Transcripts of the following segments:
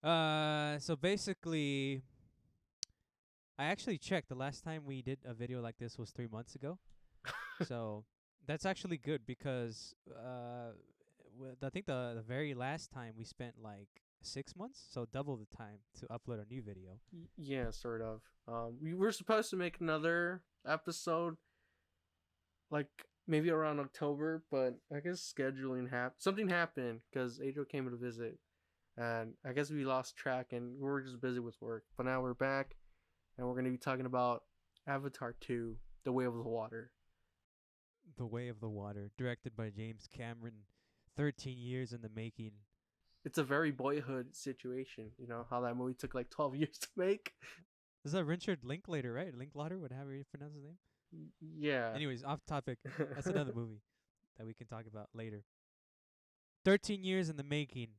So basically, I actually checked. The last time we did a video like this was 3 months ago. So that's actually good because I think the very last time we spent like 6 months, so double the time to upload a new video. Yeah, sort of. We were supposed to make another episode like maybe around October, but I guess scheduling happened. Something happened because Adriel came to visit, and I guess we lost track and we were just busy with work. But now we're back, and we're gonna be talking about Avatar 2: The Way of the Water. The Way of the Water, directed by James Cameron, 13 years in the making. It's a very boyhood situation. You know how that movie took like 12 years to make. This is a Richard Linklater, right? Linklater, whatever you pronounce his name. Yeah. Anyways, off topic. That's another movie that we can talk about later. 13 years in the making.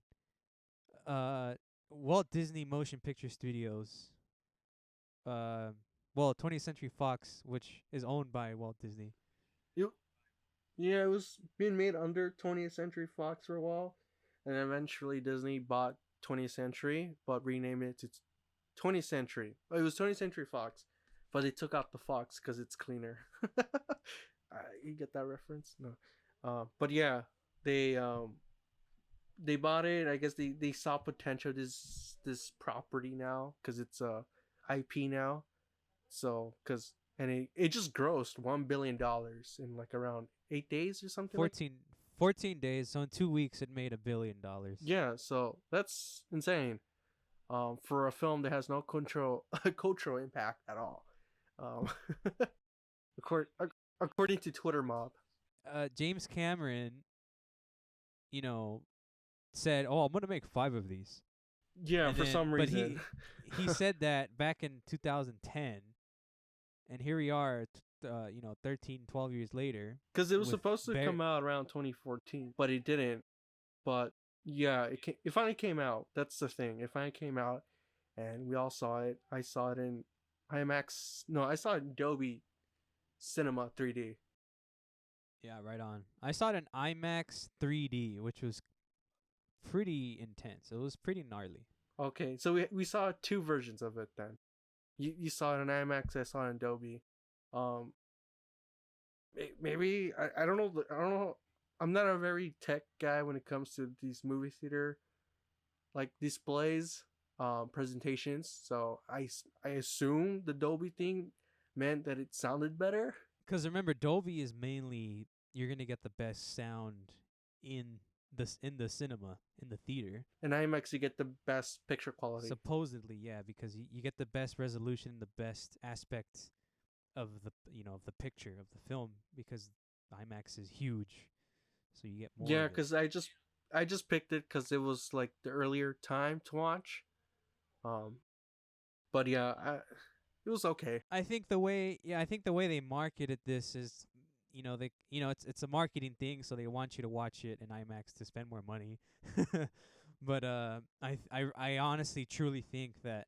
Uh, Walt Disney Motion Picture Studios. Uh, 20th Century Fox, which is owned by Walt Disney. It, yeah, it was being made under 20th Century Fox for a while, and eventually Disney bought 20th Century, but renamed it to 20th Century. It was 20th Century Fox, but they took out the Fox because it's cleaner. You get that reference? No. But yeah, they um they bought it. I guess they saw potential this property now because it's a IP now. So because and it just grossed $1 billion in like around 8 days or something like. 14, 14 days, so in 2 weeks it made $1 billion. Yeah, so that's insane. For a film that has no cultural impact at all. Um, according according to Twitter Mob. James Cameron, you know, said, "Oh, I'm gonna make 5 of these," Yeah, and for then, some but reason. he said that back in 2010, and here we are, 13, 12 years later, Because it was with supposed to bare. come out around 2014, but it didn't. But yeah, it finally came out. That's the thing. It finally came out, and we all saw it. I saw it in IMAX. No, I saw it in Dolby Cinema 3D. Yeah, right on. I saw it in IMAX 3D, which was pretty intense. It was pretty gnarly. Okay, so we saw two versions of it then. You saw it in IMAX. I saw it in Dolby. Um, maybe I don't know. I don't know. I'm not a very tech guy when it comes to these movie theater like displays, presentations. So I assume the Dolby thing meant that it sounded better. Because remember, Dolby is mainly you're gonna get the best sound in the cinema in the theater. In IMAX, you get the best picture quality. Supposedly, yeah, because you get the best resolution, the best aspect of the picture of the film because IMAX is huge, so you get more Yeah, of it. because I just picked it because it was like the earlier time to watch. Um, but yeah, it was okay. I think the way they marketed this is, it's a marketing thing, so they want you to watch it in IMAX to spend more money. But I honestly truly think that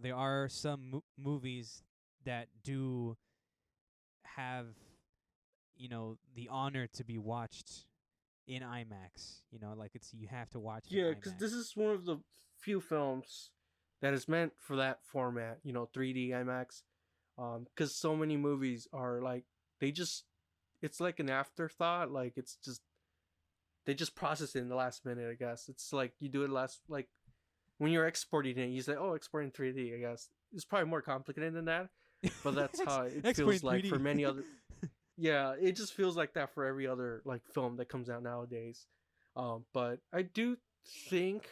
there are some movies that do have the honor to be watched in IMAX. Like you have to watch it in Yeah, because this IMAX. is one of the few films that is meant for that format. 3D IMAX. Because so many movies are like they just it's like an afterthought. Like it's just they just process it in the last minute. I guess it's like you do it last like when you're exporting it, you say, "Oh, exporting 3D." I guess it's probably more complicated than that, but that's how it Export in feels like for 3D. many other. Yeah, it just feels like that for every other like film that comes out nowadays. But I do think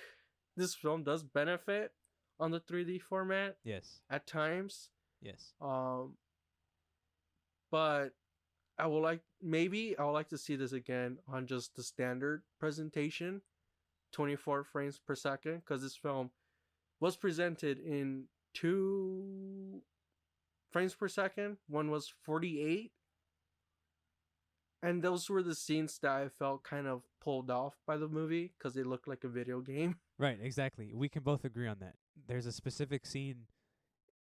this film does benefit on the 3D format Yes. at times. Yes. Um, but I would like to see this again on just the standard presentation, 24 frames per second, because this film was presented in 2 frames per second. One was 48, and those were the scenes that I felt kind of pulled off by the movie because they looked like a video game. Right, exactly. We can both agree on that. There's a specific scene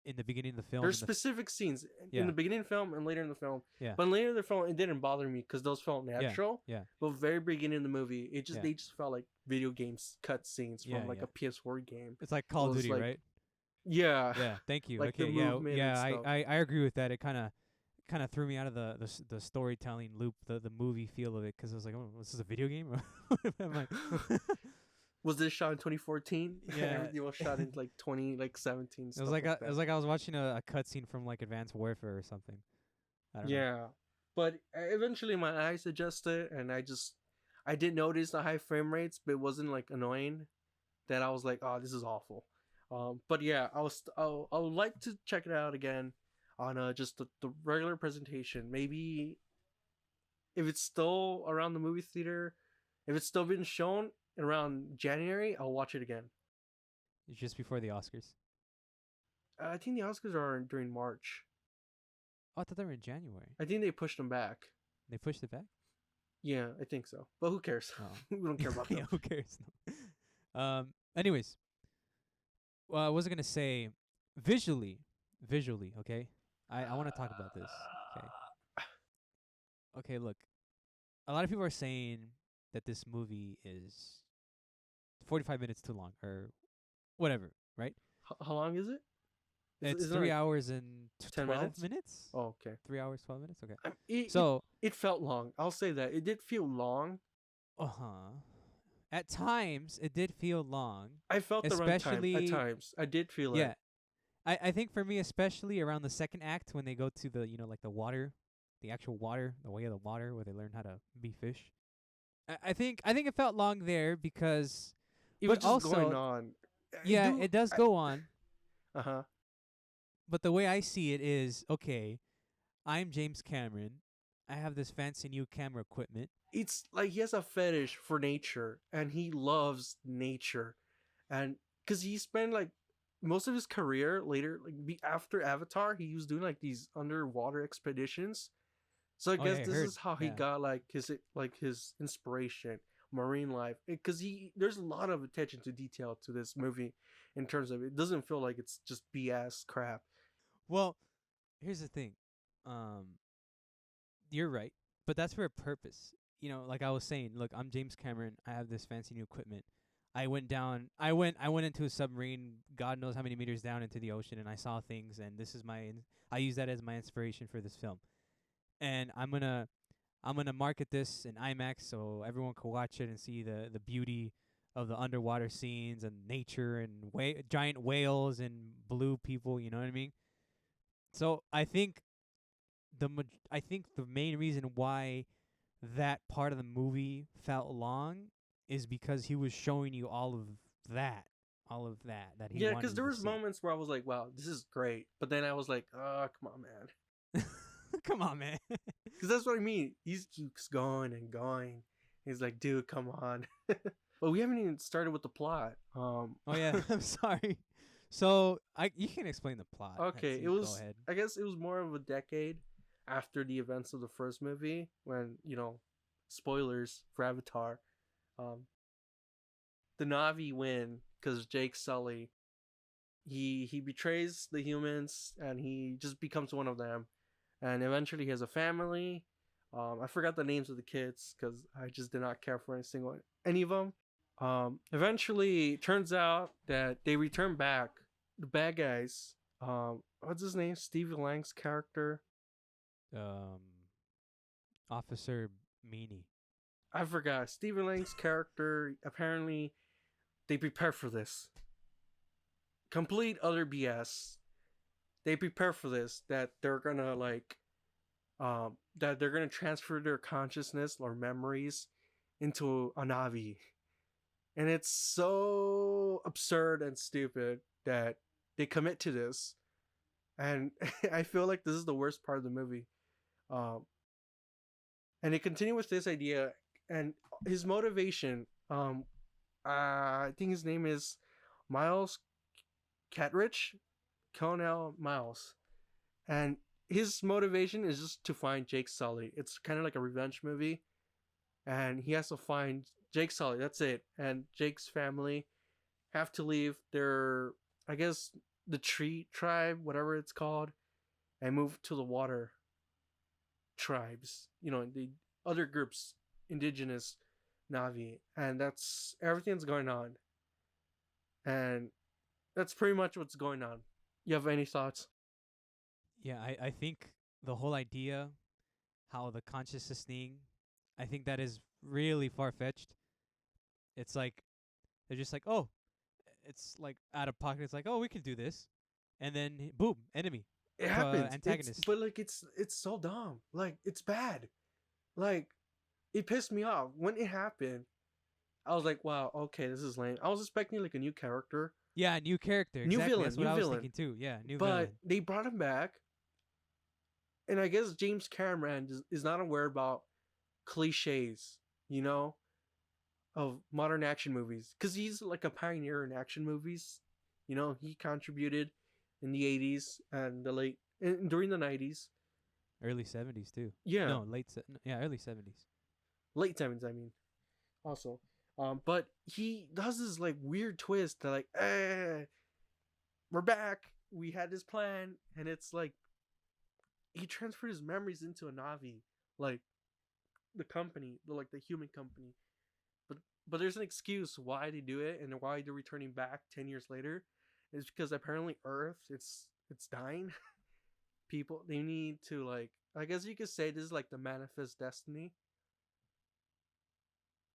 in the beginning of the film. There's specific scenes Yeah. in the beginning of the film and later in the film. Yeah. But later in the film, it didn't bother me because those felt natural. Yeah. But very beginning of the movie, Yeah. they just felt like video games cut scenes from Yeah, like yeah. a PS4 game. It's like Call It of was Duty, like- right? Yeah. Yeah. Thank you. Like the okay. Yeah. movement and Yeah. stuff. I agree with that. It kind of threw me out of the storytelling loop, the movie feel of it, because I was like, oh, this is a video game. I'm like, Was this shot in 2014? Yeah. Everything was shot in like 2017. it was like it was like I was watching a cutscene from like Advanced Warfare or something. I don't know. Yeah, but eventually my eyes adjusted, and I did notice the high frame rates, but it wasn't like annoying. That I was like, oh, this is awful. But yeah, I would like to check it out again on just the regular presentation. Maybe if it's still around the movie theater, if it's still been shown around January, I'll watch it again. It's just before the Oscars. I think the Oscars are during March. Oh, I thought they were in January. I think they pushed them back. They pushed it back. Yeah, I think so. But who cares? Oh. We don't care about Yeah, them. who cares? No. Anyways, well, I was gonna say visually. Okay, I want to talk about this. Okay. Okay, look. A lot of people are saying that this movie is 45 minutes too long, or whatever, right? How long is it? It's isn't it 3 like hours and 10 12 minutes? minutes. Oh, okay. 3 hours, 12 minutes. Okay. It, So, it felt long. I'll say that. It did feel long. At times, it did feel long. I felt the runtime Especially- at times. I did feel Yeah. it. I think for me, especially around the second act when they go to the, like the water, the actual water, the way of the water, where they learn how to be fish. I think it felt long there because It but was just going also- on. yeah, it does go on. Uh-huh. But the way I see it is, okay, I'm James Cameron. I have this fancy new camera equipment. It's like he has a fetish for nature, and he loves nature. And because he spent like most of his career later, after Avatar, he was doing like these underwater expeditions. So I Oh, guess yeah, I this heard. is how he Yeah. got like his inspiration, marine life. Because there's a lot of attention to detail to this movie, in terms of it doesn't feel like it's just BS crap. Well, here's the thing. You're right, but that's for a purpose. Like I was saying, look, I'm James Cameron. I have this fancy new equipment. I went into a submarine, God knows how many meters down into the ocean, and I saw things, and this is I use that as my inspiration for this film. And I'm gonna market this in IMAX so everyone can watch it and see the beauty of the underwater scenes and nature and giant whales and blue people, you know what I mean? So I think the main reason why that part of the movie felt long is because he was showing you all of that he Yeah, wanted because you there to was see. moments where I was like, "Wow, this is great," but then I was like, "Oh, come on, man." Come on, man. Because that's what I mean. He keeps going and going. He's like, "Dude, come on." But we haven't even started with the plot. Oh yeah, I'm sorry. So you can explain the plot. Okay, Hetzi. it was. Go ahead. I guess it was more of a decade after the events of the first movie, when spoilers for Avatar. The Na'vi win because Jake Sully. He betrays the humans and he just becomes one of them, and eventually he has a family. I forgot the names of the kids because I just did not care for any of them. Eventually, it turns out that they return back. The bad guys. What's his name? Stevie Lang's character. Officer Meany. I forgot. Stephen Lang's character. Apparently, they prepare for this. Complete utter BS. They prepare for this. That they're gonna that they're gonna transfer their consciousness or memories into a Na'vi. And it's so absurd and stupid that they commit to this. And I feel like this is the worst part of the movie. And they continue with this idea, and his motivation, I think his name is Miles Catrich, Colonel Miles. And his motivation is just to find Jake Sully. It's kind of like a revenge movie. And he has to find Jake Sully, that's it. And Jake's family have to leave their, I guess, the tree tribe, whatever it's called, and moved to the water tribes. The other groups, indigenous Navi, and that's everything's going on, and that's pretty much what's going on. You have any thoughts? Yeah, I think the whole idea, how the consciousness thing, I think that is really far fetched. It's like they're just like, oh, it's like out of pocket. It's like, oh, we can do this, and then boom, enemy, It happens. antagonist. But like it's so dumb. Like it's bad. Like it pissed me off when it happened. I was like, wow, okay, this is lame. I was expecting like a new character, Yeah, new character. new Exactly. villain, That's what new I was villain. thinking too. Yeah, new But villain. they brought him back, and I guess James Cameron is not aware about cliches, of modern action movies, because he's like a pioneer in action movies. He contributed in the 80s and during the 90s. Early 70s too. Yeah, No, early 70s. late 70s, I mean. Also, but he does this like weird twist that like, we're back. We had this plan, and it's like he transferred his memories into a Navi, like the company, the human company. But there's an excuse why they do it and why they're returning back 10 years later. It's because apparently Earth, it's dying. People, they need to, like, I guess you could say this is like the manifest destiny.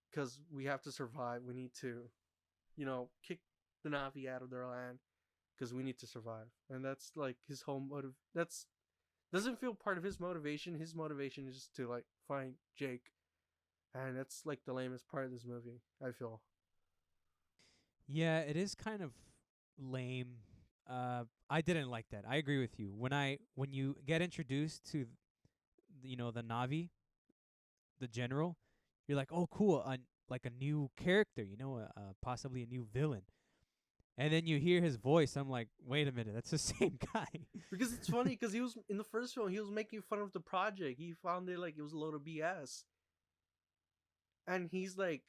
Because we have to survive. We need to, kick the Navi out of their land because we need to survive. And that's like his whole motive. That's doesn't feel part of his motivation. His motivation is just to like find Jake, and that's like the lamest part of this movie, I feel. Yeah, it is kind of lame. I didn't like that. I agree with you. When you get introduced to the Navi, the general, you're like, "Oh, cool, like a new character, possibly a new villain." And then you hear his voice. I'm like, "Wait a minute, that's the same guy." Because it's funny, because he was in the first film, he was making fun of the project. He found it like it was a load of BS, and he's like,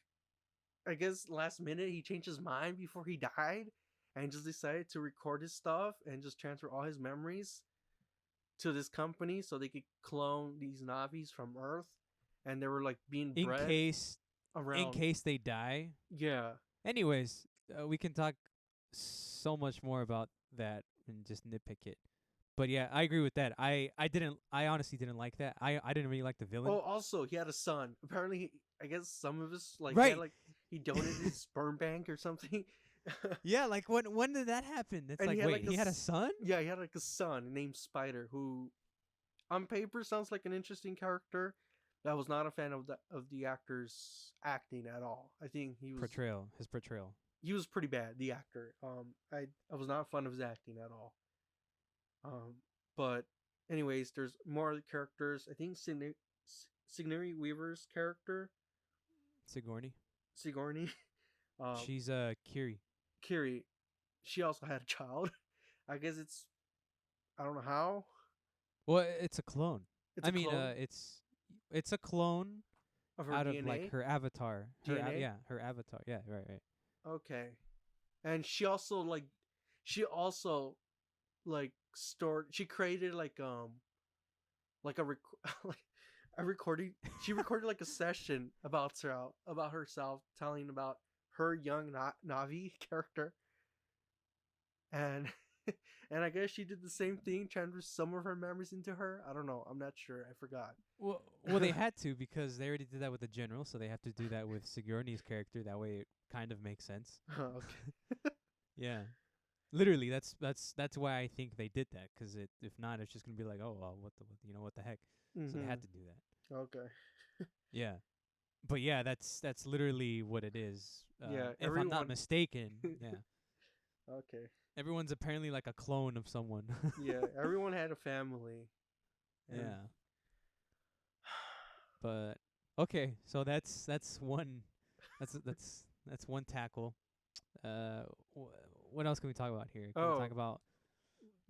I guess last minute he changed his mind before he died, and just decided to record his stuff and just transfer all his memories to this company so they could clone these Navis from Earth, and they were like being in bred case in around. case they die. Yeah, Anyways, we can talk so much more about that and just nitpick it. But yeah, I agree with that. I honestly didn't like that. I didn't really like the villain. Oh, also he had a son. Apparently, I guess some of us like Right. he donated his sperm bank or something. Yeah, like when did that happen? It's And like, he had, wait, like, he had a s- son? Yeah, he had like a son named Spider, who, on paper, sounds like an interesting character. I was not a fan of the actor's acting at all. I think His portrayal. he was pretty bad. The actor. I was not a fan of his acting at all. But anyways, there's more other characters. I think Sigourney Weaver's character, Sigourney. Sigourney, She's Kiri. Kiri, she also had a child. I guess I don't know how. Well, it's a clone. It's a clone It's a clone of her out DNA. of like her avatar. DNA? Her avatar. Yeah, right. Okay, and she also like stored. She created like a like a recording. She recorded like a session about herself, telling about her young Navi character, and and I guess she did the same thing, transfer some of her memories into her. I don't know. I'm not sure. I forgot. Well, they had to because they already did that with the general, so they have to do that with Sigourney's character. That way, it kind of makes sense. Okay. Yeah, literally, that's why I think they did that. Because if not, it's just gonna be like, oh, well, what the heck? So they had to do that. Okay. Yeah, but yeah, that's literally what it is. Yeah, if I'm not everyone- mistaken. Yeah, Okay. everyone's apparently like a clone of someone. Yeah, everyone had a family. and- Yeah. But okay, so that's one that's one tackle. What else can we talk about here? Can we Oh. talk about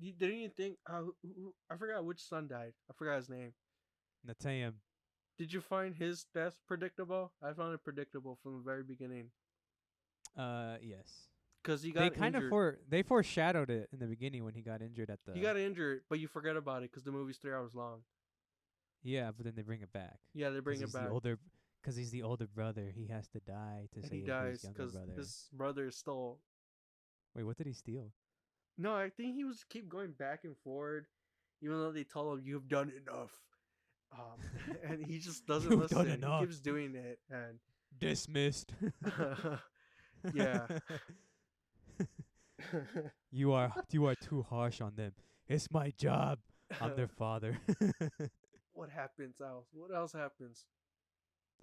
Didn't you think? I forgot which son died. I forgot his name. Natayam? Did you find his death predictable? I found it predictable from the very beginning. Yes. because he They got kind of injured. they foreshadowed it in the beginning when he got injured at the He got injured, but you forget about it because the movie's 3 hours long. yeah, but then they bring it back Yeah, they because bring it back, he's the older brother. He has to die to and he save his dies younger because brother. his brother stole. Wait, what did he steal? No, I think he was keep going back and forward, even though they told him you've done enough. And he just doesn't You've done listen. He enough. keeps doing it, and Dismissed. yeah. You are too harsh on them. It's my job. I'm their father. What happens else? What else happens?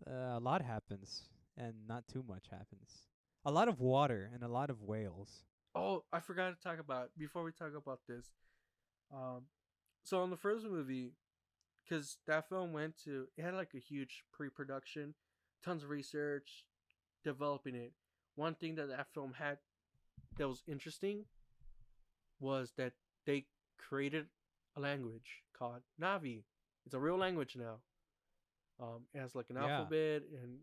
A lot happens, and not too much happens. A lot of water and a lot of whales. Oh, I forgot to talk about before we talk about this. Um, so in the first movie, because that film it had like a huge pre-production, tons of research, developing it. One thing that film had that was interesting was that they created a language called Navi. It's a real language now. It has like an Yeah. alphabet, and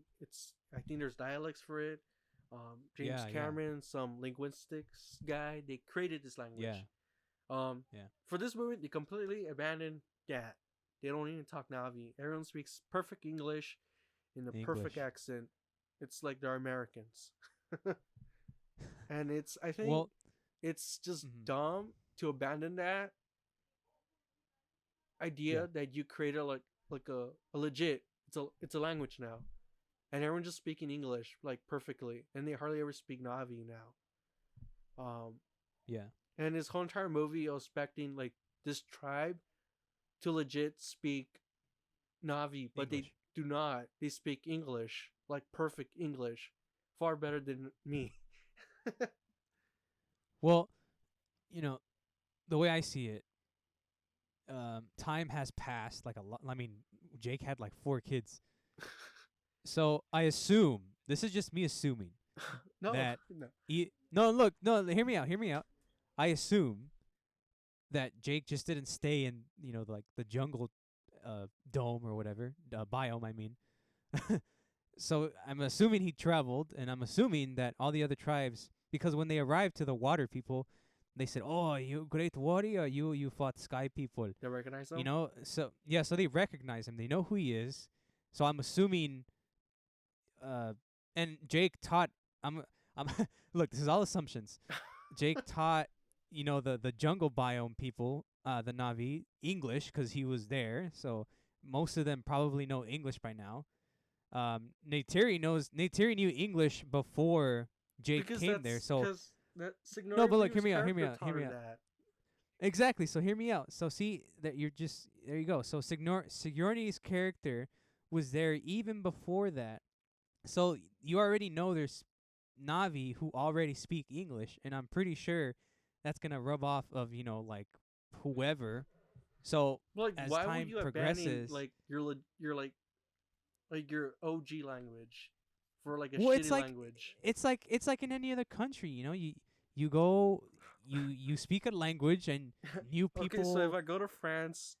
I think there's dialects for it. James Yeah. Cameron, some linguistics guy, they created this language. Yeah. Yeah. For this movie, they completely abandoned that. They don't even talk Navi. Everyone speaks perfect English in the perfect English. accent. It's like they're Americans. And I think Well, it's just mhm. dumb to abandon that idea Yeah. that you created like a legit it's a language now, and everyone's just speaking English like perfectly, and they hardly ever speak Navi now. Yeah. And this whole entire movie, I was expecting like this tribe to legit speak Navi, but English. they do not. They speak English, like perfect English, far better than me. Well, the way I see it, time has passed like a lot. I mean, Jake had like 4 kids. So I assume, this is just me assuming, No, that no. no, hear me out. I assume that Jake just didn't stay in, like the jungle dome or whatever, biome, I mean. So I'm assuming he traveled, and I'm assuming that all the other tribes, because when they arrived to the water people, they said, "Oh, you great warrior, you fought sky people." They recognize them. So yeah, so they recognize him. They know who he is. So I'm assuming and Jake taught I'm look, this is all assumptions. Jake taught, the jungle biome people, the Navi, English, 'cause he was there. So most of them probably know English by now. Neytiri knew English before Jake Because came there. that's So because that Signori no, but look, Weaver's hear me character out, taught hear me her out. that. Exactly. So hear me out. So see that there you go. So Sigourney's character was there even before that. So you already know there's Navi who already speak English, and I'm pretty sure that's gonna rub off of, like, whoever. So Like, as why would time you abandon progresses, like your like your OG language for like a well, shitty language? it's like in any other country, you go, you speak a language, and new Okay, so if people. I go to France,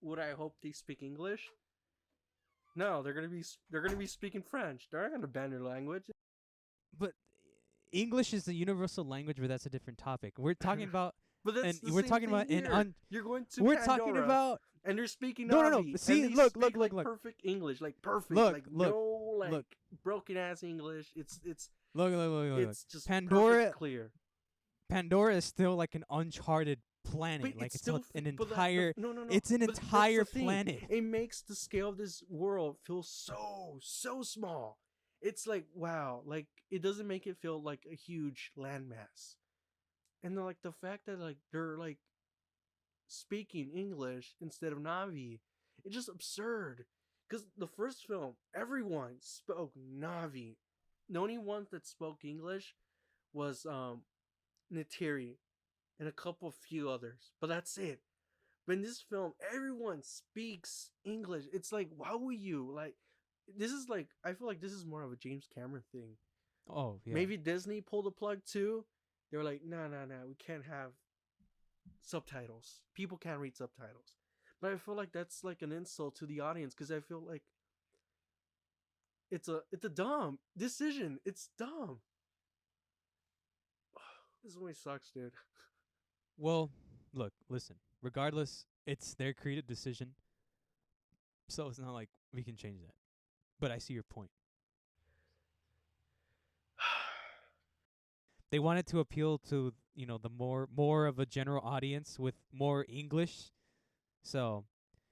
would I hope they speak English? No, they're gonna be speaking French. They're not gonna abandon their language. But English is the universal language, but that's a different topic. We're talking about, But that's and the we're same talking thing about here. an You're going to we're Pandora, talking about and they're speaking no. Navi. See, and they look, speak like look. perfect English, like perfect, Look, like look, no like look. broken ass English. It's Look. it's just Pandora, perfect clear. Pandora is still like an uncharted planet. But like it's it's still an but entire. no. It's an But that's entire the thing. planet. It makes the scale of this world feel so small. It's like wow, like it doesn't make it feel like a huge landmass. And like the fact that like they're like speaking English instead of Navi, it's just absurd. Because the first film, everyone spoke Navi. The only ones that spoke English was Neytiri and a couple few others, but that's it. But in this film, everyone speaks English. It's like, why would you like? This is like, I feel like this is more of a James Cameron thing. Oh yeah. Maybe Disney pulled the plug too. They were like, no, we can't have subtitles. People can't read subtitles. But I feel like that's like an insult to the audience because I feel like it's a dumb decision. It's dumb. This movie sucks, dude. Well, look, listen. Regardless, it's their creative decision, so it's not like we can change that. But I see your point. They wanted to appeal to, the more of a general audience with more English. So,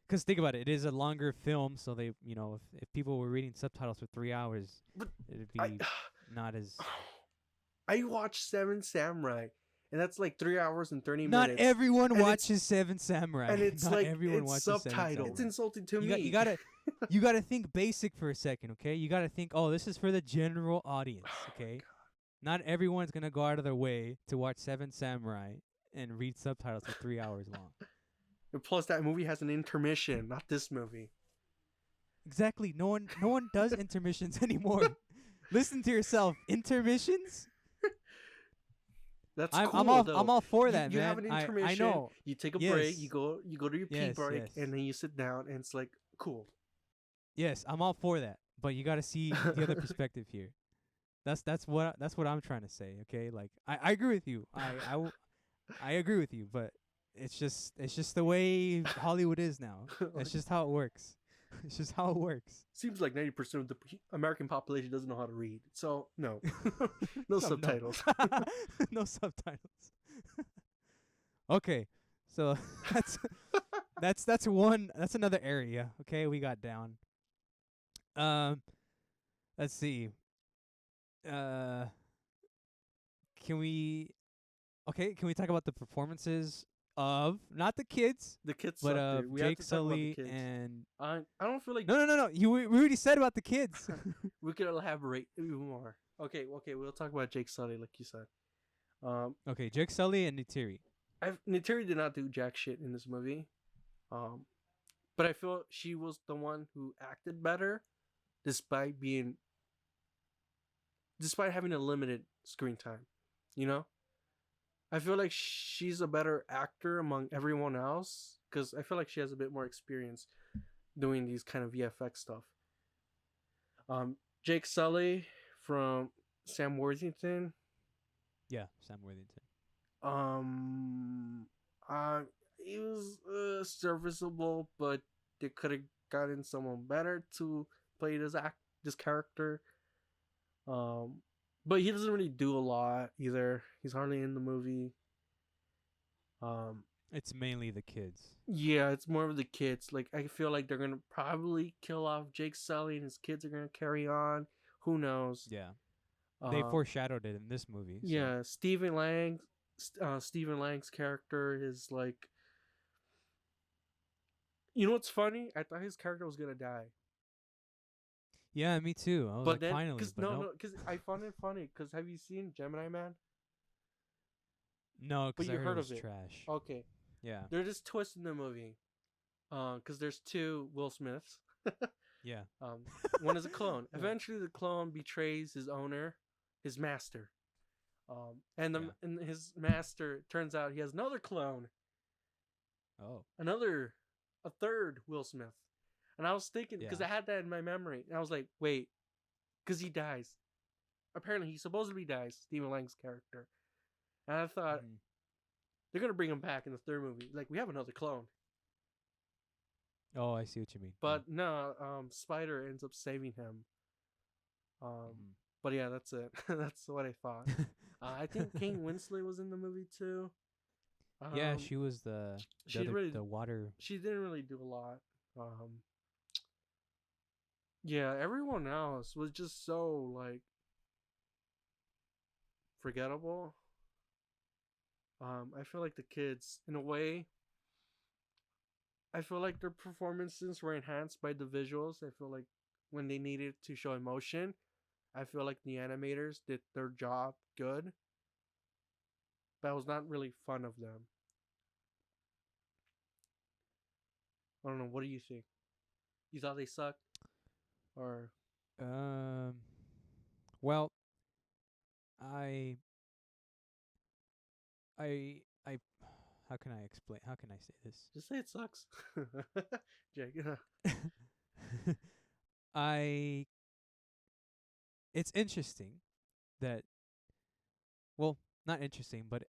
because think about it, it is a longer film, so they, if people were reading subtitles for 3 hours, But it'd I be not as. I watched Seven Samurai, and that's like 3 hours and 30 Not minutes. everyone And it's- watches Seven Samurai. and it's Not like everyone it's watches Seven subtitled. Samurai. It's insulting to You me. you gotta think basic for a second, okay? You gotta think, oh, this is for the general audience, okay? Not everyone's gonna go out of their way to watch Seven Samurai and read subtitles for 3 hours long. And plus, that movie has an intermission, not this movie. Exactly. No one does intermissions anymore. Listen to yourself. Intermissions? That's I'm cool, though. all for that, you man. have an intermission. I know. You take a Yes. break. You go to your pee Yes, break, yes. and then you sit down, and it's like cool. Yes, I'm all for that. But you got to see the other perspective here. That's what I'm trying to say, okay? Like I agree with you. I agree with you, but it's just the way Hollywood is now. That's just how it works. It's just how it works. Seems like 90% of the American population doesn't know how to read. So no, no subtitles. No subtitles. Okay, so that's another area. Okay, we got down. Let's see. Can we? Okay, can we talk about the performances of not the kids, The kids but suck, dude. We have Jake to talk about the Sully kids. and I don't feel like no. We already said about the kids. we could elaborate even more. Okay, we'll talk about Jake Sully, like you said. Okay, Jake Sully and Neytiri. Neytiri did not do jack shit in this movie. But I feel she was the one who acted better, despite having a limited screen time. You know, I feel like she's a better actor among everyone else because I feel like she has a bit more experience doing these kind of VFX stuff. Jake Sully from Sam Worthington. Yeah, Sam Worthington. He was serviceable, but they could have gotten someone better to play this character. But he doesn't really do a lot either. He's hardly in the movie. It's mainly the kids. Yeah, it's more of the kids. Like I feel like they're gonna probably kill off Jake Sully, and his kids are gonna carry on. Who knows? Yeah, they foreshadowed it in this movie. So. Yeah, Stephen Lang's character is like. You know what's funny? I thought his character was gonna die. Yeah, me too. I was But like, then, finally. But no, because I found it funny. Because have you seen Gemini Man? No, because you I heard heard it was of it. trash. Okay, Yeah. there's this twist in the movie. Because there's two Will Smiths. Yeah. One is a clone. Yeah. Eventually, the clone betrays his owner, his master. And his master turns out he has another clone. Oh. A third Will Smith. And I was thinking, because I had that in my memory, and I was like, wait, because he dies. Apparently, he supposedly dies, Stephen Lang's character. And I thought, they're going to bring him back in the third movie. Like, we have another clone. Oh, I see what you mean. But no, Spider ends up saving him. But yeah, that's it. That's what I thought. I think Kate Winslet was in the movie too. Yeah, she was the water. She didn't really do a lot. Yeah, everyone else was just so like forgettable. I feel like the kids, in a way, I feel like their performances were enhanced by the visuals. I feel like when they needed to show emotion, I feel like the animators did their job good. But I was not really fun of them. I don't know. What do you think? You thought they sucked? Or well, I how can I explain? How can I say this? just say it sucks. Jake. It's interesting that, well, not interesting, but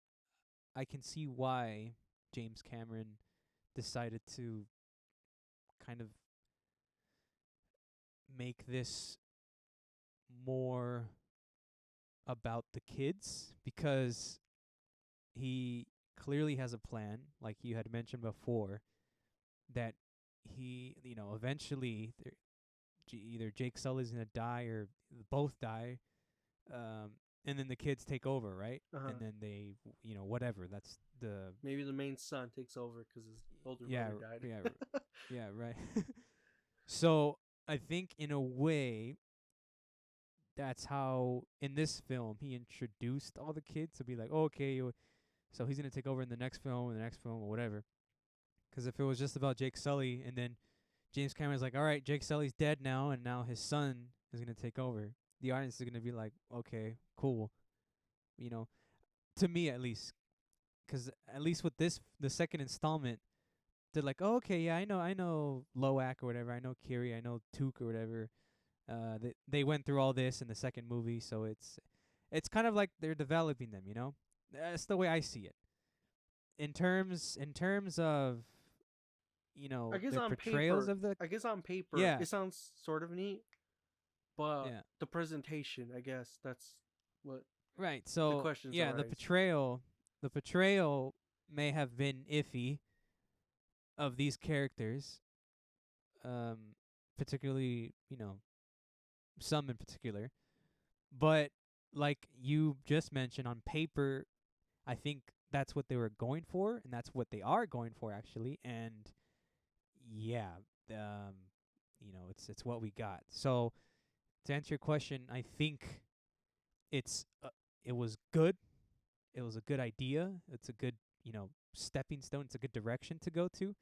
I can see why James Cameron decided to kind of make this more about the kids, because he clearly has a plan, like you had mentioned before, that he, eventually either Jake Sully's gonna die or both die, um, and then the kids take over, right? Uh-huh. And then they, whatever. That's the Maybe the main son takes over because his older yeah, brother died. yeah, yeah, right. So I think in a way that's how in this film he introduced all the kids to be like, oh, okay, so he's gonna take over in the next film, or whatever. Because if it was just about Jake Sully and then James Cameron's like, all right, Jake Sully's dead now, and now his son is gonna take over, the audience is gonna be like, okay, cool, you know, to me at least. Because at least with the second installment, they're like, oh, okay, yeah, I know Loak or whatever, I know Kiri, I know Took or whatever. They went through all this in the second movie, so it's kind of like they're developing them. That's the way I see it. In terms of I guess their on portrayals paper, of the yeah it sounds sort of neat, but yeah the presentation, I guess that's what right. the So questions yeah, arise. the portrayal may have been iffy of these characters, um, particularly some in particular, but like you just mentioned, on paper, I think that's what they were going for, and that's what they are going for actually. And yeah, um, it's what we got. So to answer your question, I think it's it was good. It was a good idea. It's a good stepping stone. It's a good direction to go to.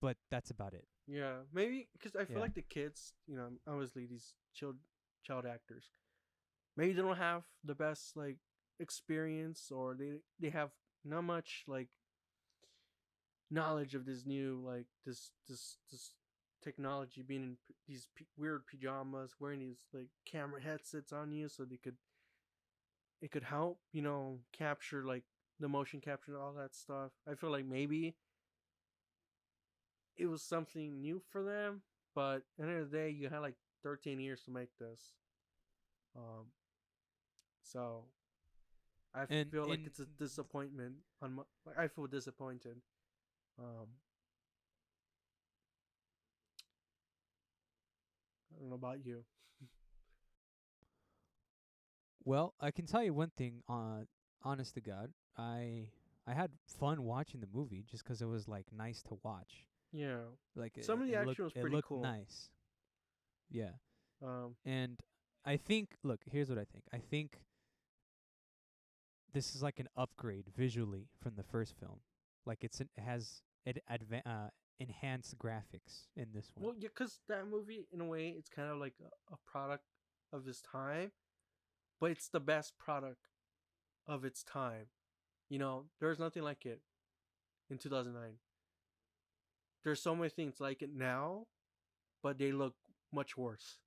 But that's about it. Yeah, maybe because I feel Yeah. like the kids, obviously these child actors, maybe they don't have the best like experience, or they have not much like knowledge of this new like this technology, being in these weird pajamas, wearing these like camera headsets on you, so it could help capture like the motion capture and all that stuff. I feel like maybe it was something new for them, but at the end of the day, you had like 13 years to make this. Um, so I And feel like in it's a disappointment. Like, I feel disappointed. Um, I don't know about you. well, I can tell you one thing. Honest to God, I had fun watching the movie just 'cause it was like nice to watch. Yeah, Like some of the it action was looked it pretty looked cool. nice. Yeah. Um, And I think, look, here's what I think. I think this is like an upgrade visually from the first film. Like it has enhanced graphics in this one. well, yeah, because that movie, in a way, it's kind of like a product of its time, but it's the best product of its time. There's nothing like it in 2009. There's so many things like it now, but they look much worse.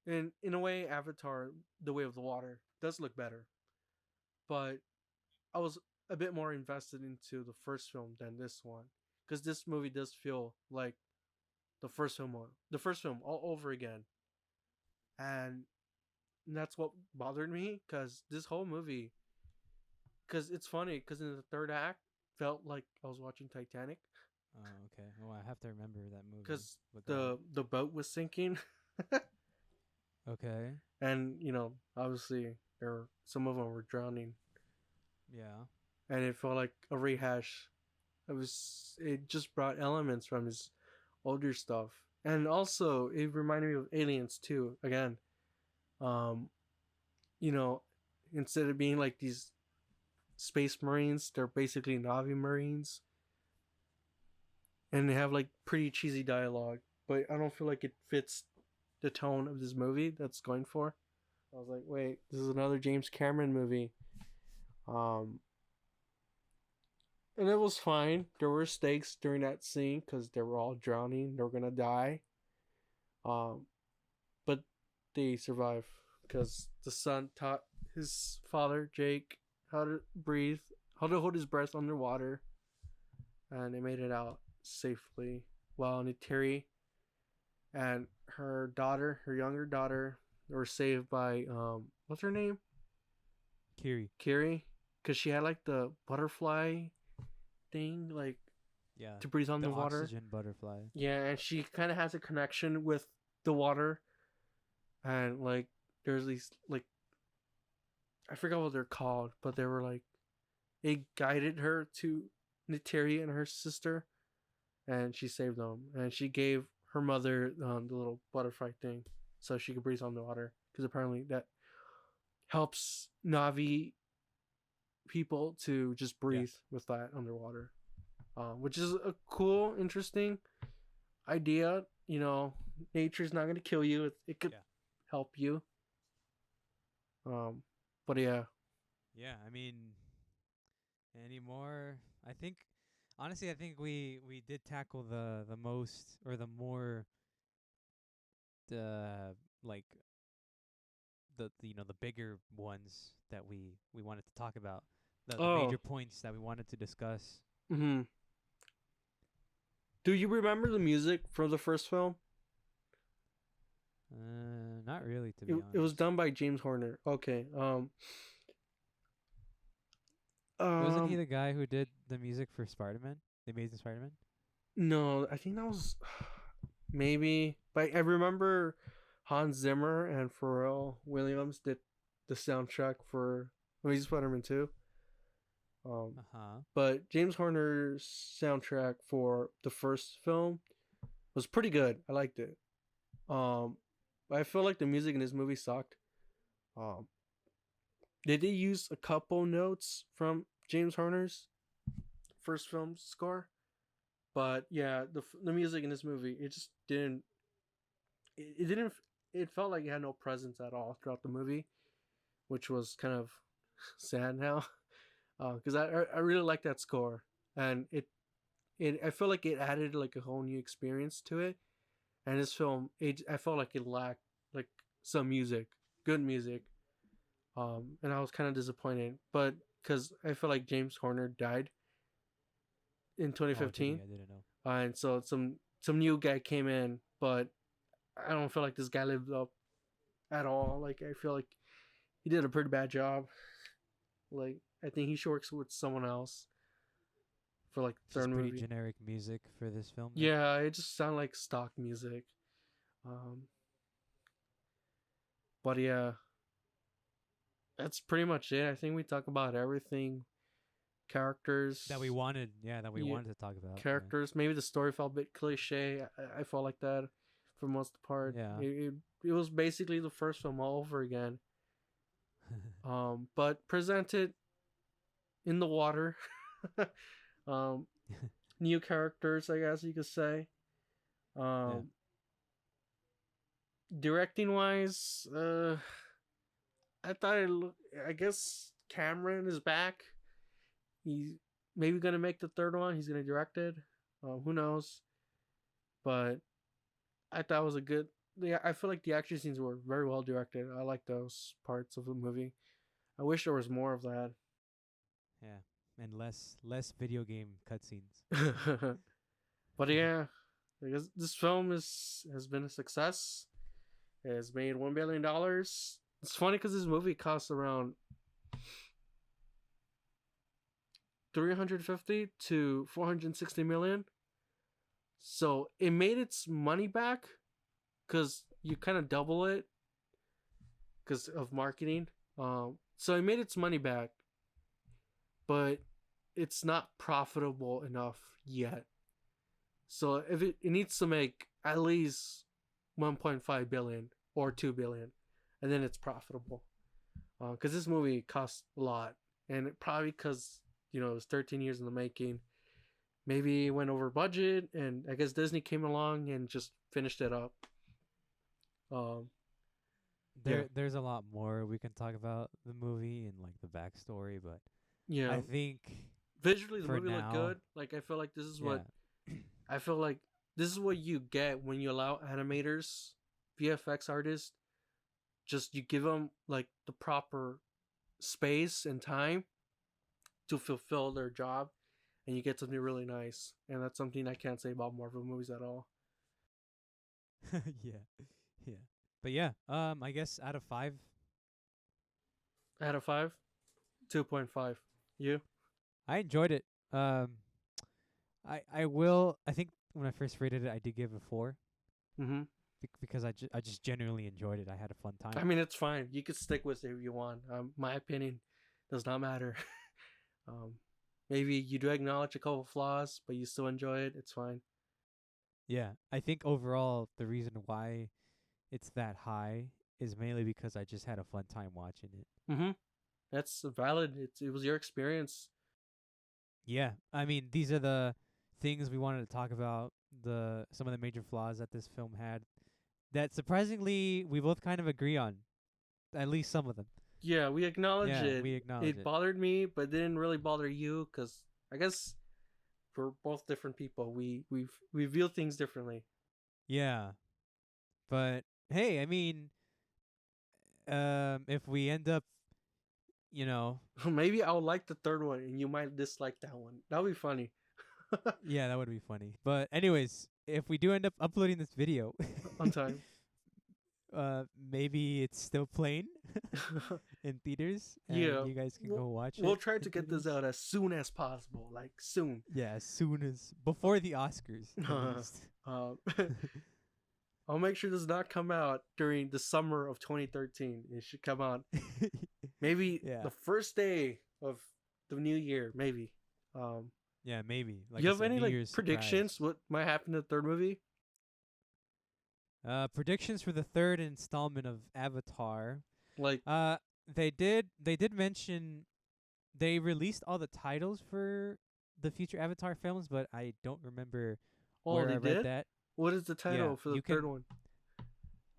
And in a way, Avatar: The Way of the Water does look better, but I was a bit more invested into the first film than this one, because this movie does feel like the first film all over again, and that's what bothered me. Because this whole movie, because it's funny, because in the third act, felt like I was watching Titanic, Oh, okay. Oh, I have to remember that movie. because But go ahead. the boat was sinking, Okay. and obviously some of them were drowning, Yeah. and it felt like a rehash. It just brought elements from his older stuff, and also it reminded me of Aliens too. Again, um, you know, instead of being like these space marines, they're basically Navi marines, and they have like pretty cheesy dialogue. But I don't feel like it fits the tone of this movie that's going for. I was like, wait, this is another James Cameron movie. Um, and it was fine. There were stakes during that scene because they were all drowning. They were gonna die. Um, but they survive because the son taught his father Jake how to breathe, how to hold his breath underwater, and they made it out safely. While Nitiri and her daughter, her younger daughter, were saved by what's her name? Kiri. Kiri, because she had like the butterfly thing, like Yeah. to breathe on The the water. oxygen butterfly. Yeah, and she kind of has a connection with the water, and like there's these like I forgot what they're called, but they were like it guided her to Nitiri and her sister, and she saved them, and she gave her mother the little butterfly thing so she could breathe on the water because apparently that helps Navi people to just breathe with that underwater, which is a cool, interesting idea. You know, nature's not gonna kill you; it could help you. But yeah. Yeah, I mean, anymore. I think, honestly, I think we did tackle the most or the more the like the bigger ones that we wanted to talk about. The Oh. major points that we wanted to discuss. Hmm. Do you remember the music for the first film? Not really, to be honest. It was done by James Horner. Okay. Wasn't he the guy who did the music for Spider-Man? The Amazing Spider-Man? No, I think that was maybe. But I remember Hans Zimmer and Pharrell Williams did the soundtrack for Amazing Spider-Man 2. But James Horner's soundtrack for the first film was pretty good. I liked it. I feel like the music in this movie sucked. They did use a couple notes from James Horner's first film score, but yeah, the music in this movie, it just didn't. It didn't. It felt like it had no presence at all throughout the movie, which was kind of sad now, because I really like that score, and I feel like it added like a whole new experience to it. And this film, I felt like it lacked like some music, good music, and I was kind of disappointed. But because I feel like James Horner died in 2015, I didn't know. and so some new guy came in, but I don't feel like this guy lived up at all. Like I feel like he did a pretty bad job. Like I think he should work with someone else for like the third movie. Pretty generic music for this film. Then? Yeah, it just sounded like stock music. But yeah, that's pretty much it. I think we talk about everything. Characters that we wanted, wanted to talk about. Characters, maybe the story felt a bit cliche. I felt like that for most of the part. Yeah, it was basically the first film all over again. But presented in the water. New characters, I guess you could say. Directing wise, I thought I guess Cameron is back. He's maybe gonna make the third one. He's gonna direct it. Who knows? But I thought it was a good. Yeah, I feel like the action scenes were very well directed. I like those parts of the movie. I wish there was more of that. Yeah, and less video game cutscenes. But yeah, because this film has been a success. It has made $1 billion. It's funny because this movie costs around 350 to 460 million. So it made its money back because you kind of double it because of marketing. So it made its money back, but it's not profitable enough yet. So if it needs to make at least 1.5 billion or 2 billion, and then it's profitable. Because this movie cost a lot, and probably because it was 13 years in the making. Maybe it went over budget, and I guess Disney came along and just finished it up. There's a lot more we can talk about the movie and like the backstory, but yeah, I think visually the movie looked good. Like I feel like this is what I feel like this is what you get when you allow animators, VFX artists, just you give them like the proper space and time to fulfill their job, and you get something really nice. And that's something I can't say about Marvel movies at all. Yeah, yeah. But yeah, I guess out of 5, Out of 5, 2.5. You? I enjoyed it. I will. I think when I first rated it, I did give it 4 Mm-hmm. because I just genuinely enjoyed it. I had a fun time. I mean, it's fine. You could stick with it if you want. My opinion does not matter. um, maybe you do acknowledge a couple flaws, but you still enjoy it. It's fine. Yeah, I think overall the reason why it's that high is mainly because I just had a fun time watching it. Mm-hmm. That's valid. It was your experience. Yeah, I mean these are the things we wanted to talk about. Some of the major flaws that this film had that surprisingly we both kind of agree on, at least some of them. Yeah, we acknowledge Yeah, it. we acknowledge It it. bothered me, but didn't really bother you because I guess we're both different people. We view things differently. Yeah, but hey, I mean, if we end up, you know, Maybe I would like the third one, and you might dislike that one. That would be funny. yeah, that would be funny. But anyways, if we do end up uploading this video, On time. maybe it's still playing in theaters, and Yeah, you guys can we'll, go watch it. we'll try to in get this theaters. out as soon as possible. Like soon. Yeah, as soon as before the Oscars, at least. Um, I'll make sure this does not come out during the summer of 2013. It should come out maybe Yeah. the first day of the new year. Maybe. Yeah, maybe. Like You I have said, any New like Year's predictions? surprise. What might happen in the third movie? Predictions for the third installment of Avatar. Like, They did mention they released all the titles for the future Avatar films, but I don't remember oh, where they I read did. that. What is the title Yeah, for the you third can. one?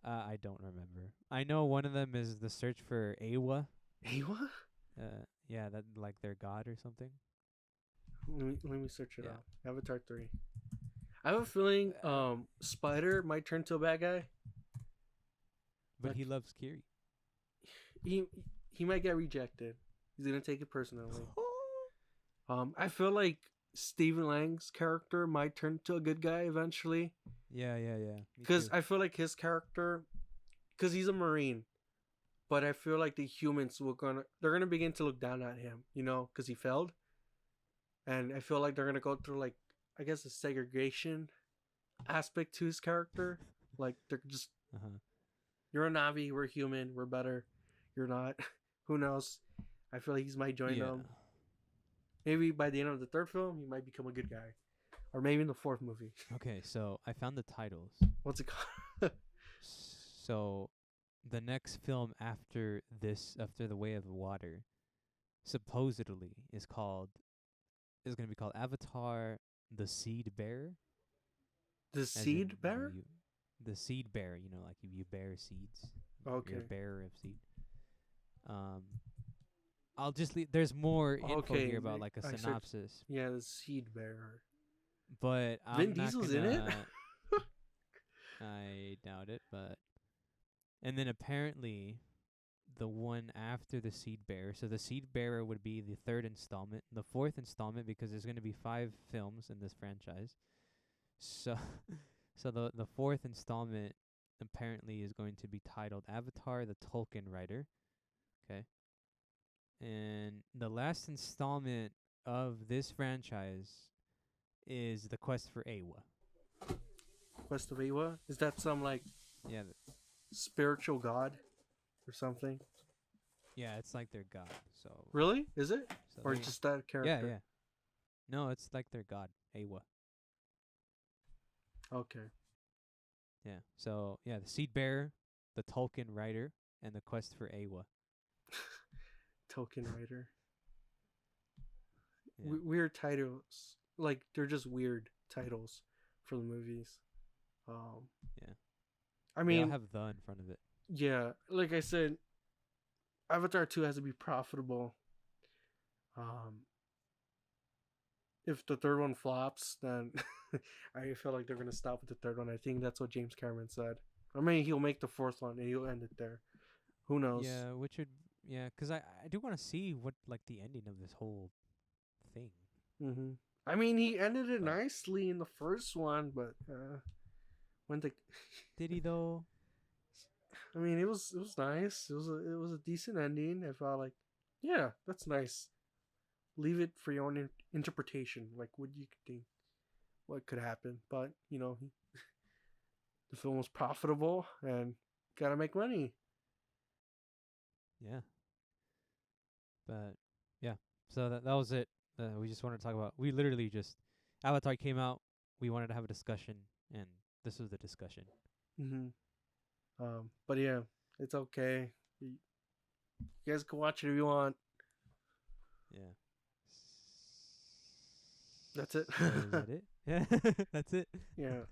I don't remember. I know one of them is the search for Awa. Awa? Yeah, that like their god or something. Let me search it Yeah. out. Avatar 3. I have a feeling Uh, Spider might turn to a bad guy. but Like, he loves Kiri. he he might get rejected. He's gonna take it personally. I feel like Stephen Lang's character might turn to a good guy eventually. Yeah. Me Because too. I feel like his character, because he's a Marine, but I feel like the humans they're gonna begin to look down at him, because he failed, and I feel like they're gonna go through like, I guess, a segregation aspect to his character. Like they're just, Uh-huh. you're a Navi, we're human, we're better, you're not. Who knows? I feel like he might join Yeah. them. Maybe by the end of the third film, he might become a good guy, or maybe in the fourth movie. Okay, so I found the titles. What's it called? So the next film after this, after The Way of the Water, supposedly is going to be called Avatar: The Seed Bearer. The As in, Seed Bearer? The seed bearer, like you bear seeds. You're Okay. a bearer of seed. I'll just leave. There's more info Okay, here about like a I searched- synopsis, Yeah, the Seed Bearer. but Vin I'm not Diesel's in it? gonna. I doubt it, but and then apparently the one after the seed bearer. So the seed bearer would be the third installment, the fourth installment because there's going to be 5 films in this franchise. So so the fourth installment apparently is going to be titled Avatar: The Tolkien Writer. Okay. And the last installment of this franchise is The Quest for Awa. Quest of Awa? Is that some like Yeah, spiritual god or something? yeah, it's like their god. So Really? Is it? so Or they- just that character? yeah. No, it's like their god, Awa. Okay. Yeah. So yeah, the seed bearer, the Tolkien writer, and the quest for Awa. Token Writer. Yeah. Weird titles. Like, they're just weird titles for the movies. Yeah. I They all mean, have the in front of it. yeah, like I said, Avatar 2 has to be profitable. If the third one flops, then I feel like they're going to stop with the third one. I think that's what James Cameron said. I mean, he'll make the fourth one and he'll end it there. Who knows? Yeah, which would Yeah, 'cause I do want to see what like the ending of this whole thing. Mm-hmm. I mean, he ended it But nicely in the first one, but when the, did he though? I mean, it was nice. It was a decent ending. I felt like, yeah, that's nice. Leave it for your own interpretation, like what you could think, what could happen. But the film was profitable and gotta make money. Yeah. But yeah. So that was it. We just wanted to talk about. We literally just Avatar came out. We wanted to have a discussion, and this was the discussion. Mm-hmm. But yeah, it's okay. You guys can watch it if you want. Yeah. That's it. So is that it? Yeah, that's it. Yeah.